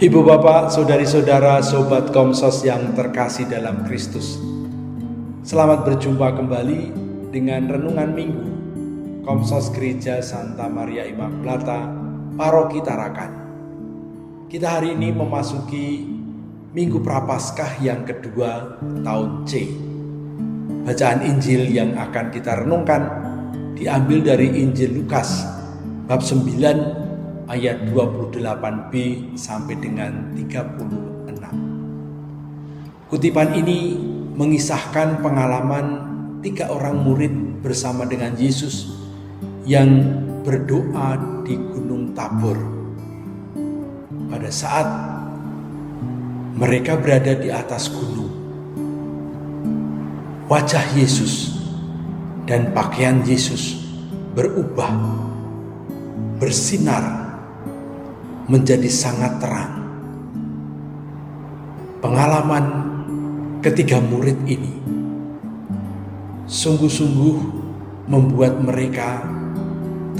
Ibu bapak, saudari-saudara, sobat Komsos yang terkasih dalam Kristus. Selamat berjumpa kembali dengan Renungan Minggu Komsos Gereja Santa Maria Immaculata, Paroki Tarakan. Kita hari ini memasuki Minggu Prapaskah yang kedua tahun C. Bacaan Injil yang akan kita renungkan diambil dari Injil Lukas bab 9 ayat 28b sampai dengan 36. Kutipan ini mengisahkan pengalaman 3 orang murid bersama dengan Yesus yang berdoa di Gunung Tabor. Pada saat mereka berada di atas gunung, wajah Yesus dan pakaian Yesus berubah, bersinar menjadi sangat terang. Pengalaman ketiga murid ini sungguh-sungguh membuat mereka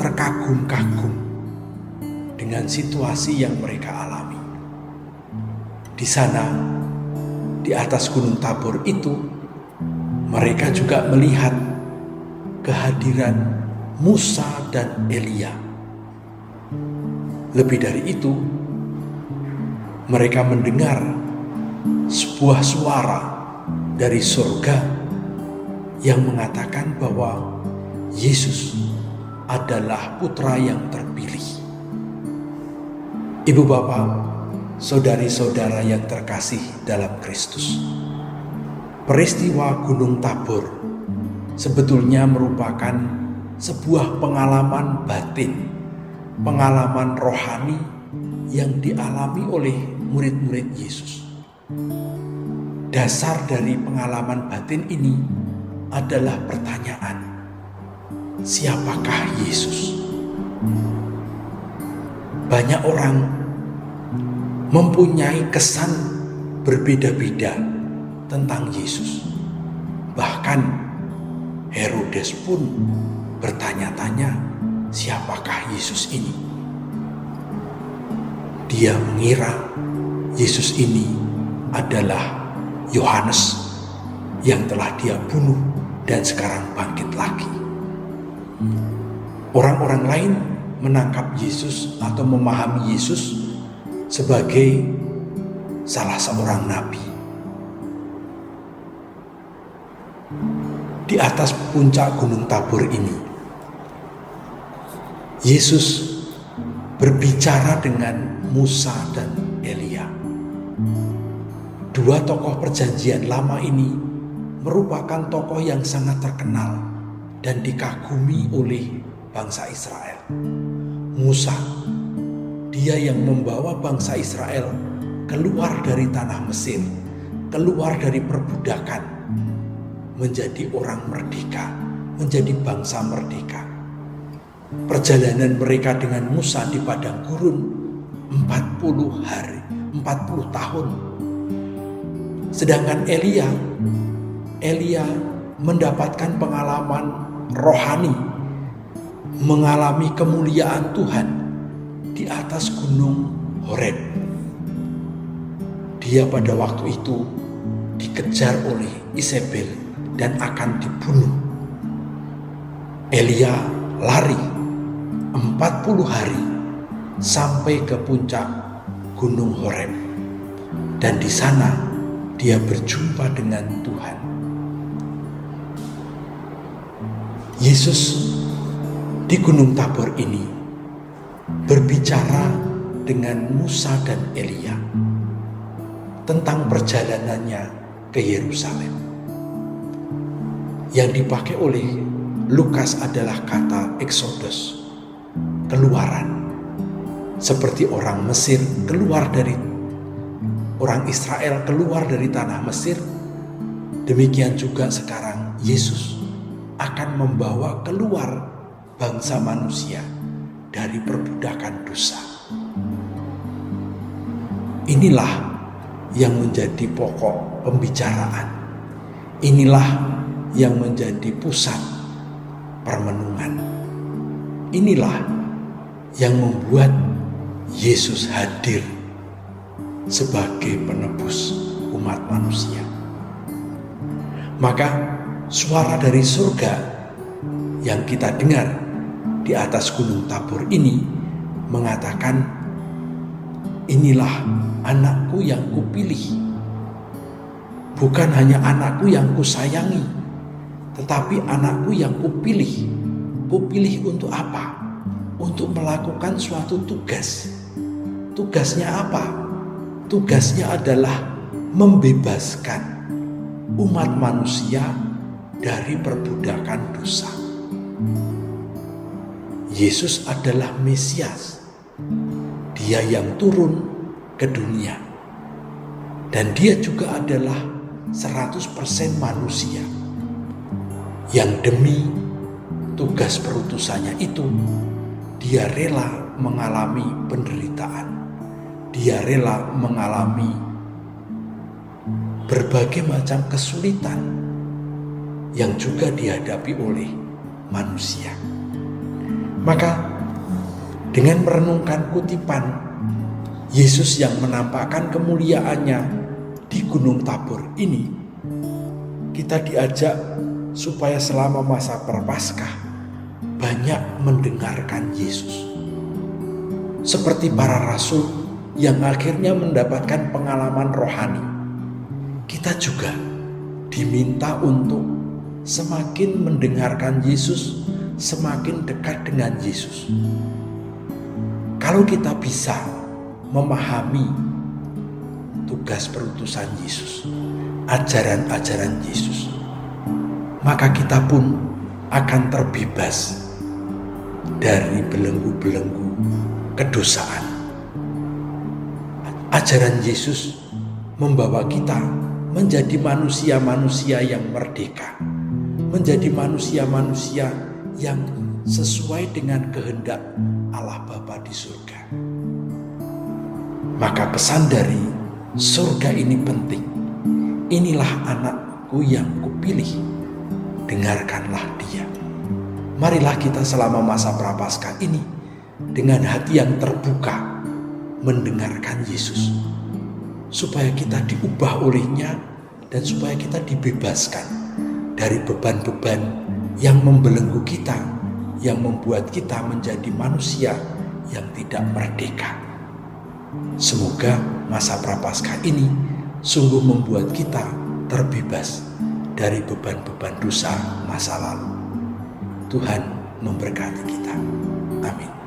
terkagum-kagum dengan situasi yang mereka alami. Di sana, di atas Gunung Tabor itu, mereka juga melihat kehadiran Musa dan Elia. Lebih dari itu, mereka mendengar sebuah suara dari surga yang mengatakan bahwa Yesus adalah putra yang terpilih. Ibu bapak, saudari-saudara yang terkasih dalam Kristus, peristiwa Gunung Tabor sebetulnya merupakan sebuah pengalaman batin, pengalaman rohani yang dialami oleh murid-murid Yesus. Dasar dari pengalaman batin ini adalah pertanyaan, siapakah Yesus? Banyak orang mempunyai kesan berbeda-beda tentang Yesus. Bahkan Herodes pun bertanya-tanya, siapakah Yesus ini? Dia mengira Yesus ini adalah Yohanes yang telah dia bunuh dan sekarang bangkit lagi. Orang-orang lain menangkap Yesus atau memahami Yesus sebagai salah seorang nabi. Di atas puncak Gunung Tabor ini, Yesus berbicara dengan Musa dan Elia. Dua tokoh perjanjian lama ini merupakan tokoh yang sangat terkenal dan dikagumi oleh bangsa Israel. Musa, dia yang membawa bangsa Israel keluar dari tanah Mesir, keluar dari perbudakan, menjadi orang merdeka, menjadi bangsa merdeka. Perjalanan mereka dengan Musa di padang gurun 40 hari, 40 tahun. Sedangkan Elia mendapatkan pengalaman rohani, mengalami kemuliaan Tuhan di atas gunung Horeb. Dia pada waktu itu dikejar oleh Isabel dan akan dibunuh. Elia lari 40 hari sampai ke puncak Gunung Horeb, dan di sana dia berjumpa dengan Tuhan. Yesus di Gunung Tabor ini berbicara dengan Musa dan Elia tentang perjalanannya ke Yerusalem. Yang dipakai oleh Lukas adalah kata Exodus, keluaran. Seperti orang Mesir keluar dari orang Israel keluar dari tanah Mesir, demikian juga sekarang Yesus akan membawa keluar bangsa manusia dari perbudakan dosa. Inilah yang menjadi pokok pembicaraan. Inilah yang menjadi pusat permenungan. Inilah yang membuat Yesus hadir sebagai penebus umat manusia. Maka suara dari surga yang kita dengar di atas Gunung Tabor ini mengatakan, inilah anakku yang kupilih. Bukan hanya anakku yang kusayangi, tetapi anakku yang kupilih. Kupilih untuk apa? Untuk melakukan suatu tugas. Tugasnya apa? Tugasnya adalah membebaskan umat manusia dari perbudakan dosa. Yesus adalah Mesias. Dia yang turun ke dunia. Dan dia juga adalah 100% manusia yang demi tugas perutusannya itu dia rela mengalami penderitaan, dia rela mengalami berbagai macam kesulitan yang juga dihadapi oleh manusia. Maka dengan merenungkan kutipan Yesus yang menampakkan kemuliaannya di Gunung Tabor ini, kita diajak supaya selama masa Prapaskah banyak mendengarkan Yesus. Seperti para rasul yang akhirnya mendapatkan pengalaman rohani, kita juga diminta untuk semakin mendengarkan Yesus, semakin dekat dengan Yesus. Kalau kita bisa memahami tugas perutusan Yesus, ajaran-ajaran Yesus, maka kita pun akan terbebas dari belenggu-belenggu kedosaan. Ajaran Yesus membawa kita menjadi manusia-manusia yang merdeka, menjadi manusia-manusia yang sesuai dengan kehendak Allah Bapa di surga. Maka pesan dari surga ini penting. Inilah anakku yang kupilih, dengarkanlah dia. Marilah kita selama masa Prapaskah ini dengan hati yang terbuka mendengarkan Yesus, supaya kita diubah olehnya dan supaya kita dibebaskan dari beban-beban yang membelenggu kita, yang membuat kita menjadi manusia yang tidak merdeka. Semoga masa Prapaskah ini sungguh membuat kita terbebas dari beban-beban dosa masa lalu. Tuhan memberkati kita. Amin.